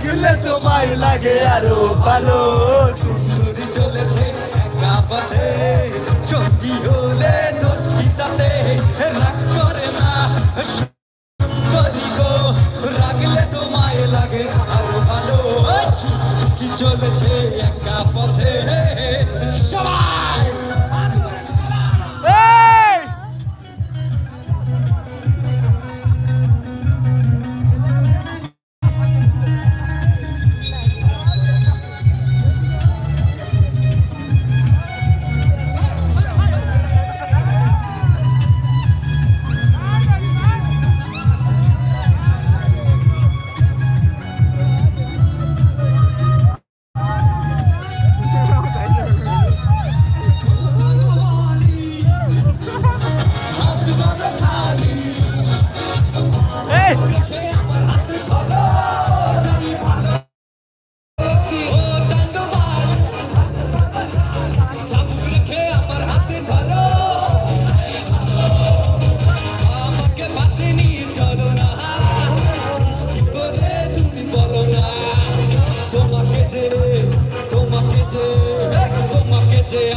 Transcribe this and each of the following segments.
রাখলে তোমায় লাগে আরো ভালো সুন্দরী চলেছে একা পথে সঙ্গী হলে দোষ কি তাতে রাগ করে না সুন্দরী গো রাখলে তোমায় লাগে আরো ভালো কি চলেছে একা পথে সবাই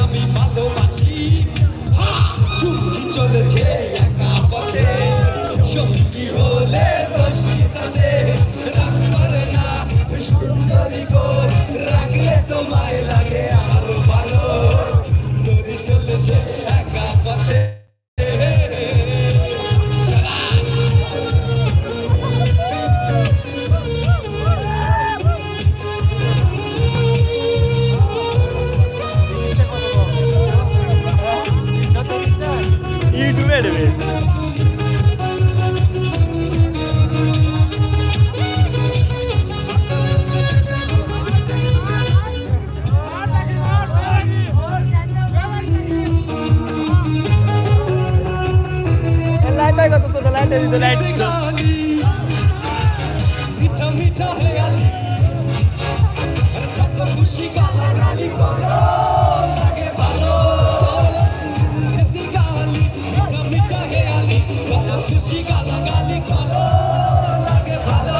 আমি ভালোবাসি চলেছে একা পথে সঙ্গী হলে দোষী তাদের রাগ করে না সুন্দরী গো রাখলে তোমায় লাগে আরো ভালো সুন্দরী চলেছে একা পথে YouTube দেবে লাইট লাইট কত তো লাইট দিতে লাইট মিঠা মিঠা হয়ে গেল যত খুশি গালাগালি করো লাগে ভালো যত খুশি গালাগালি করো লাগে ভালো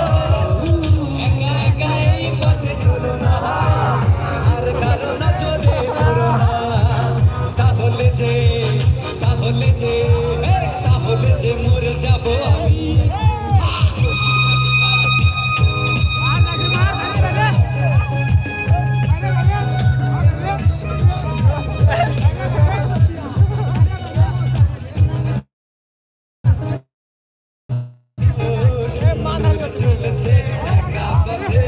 একা একা এই পথে চলো না আর কারো না চলে করো না তাহলে যে মরে যাবো আমি চলেছে একা পথে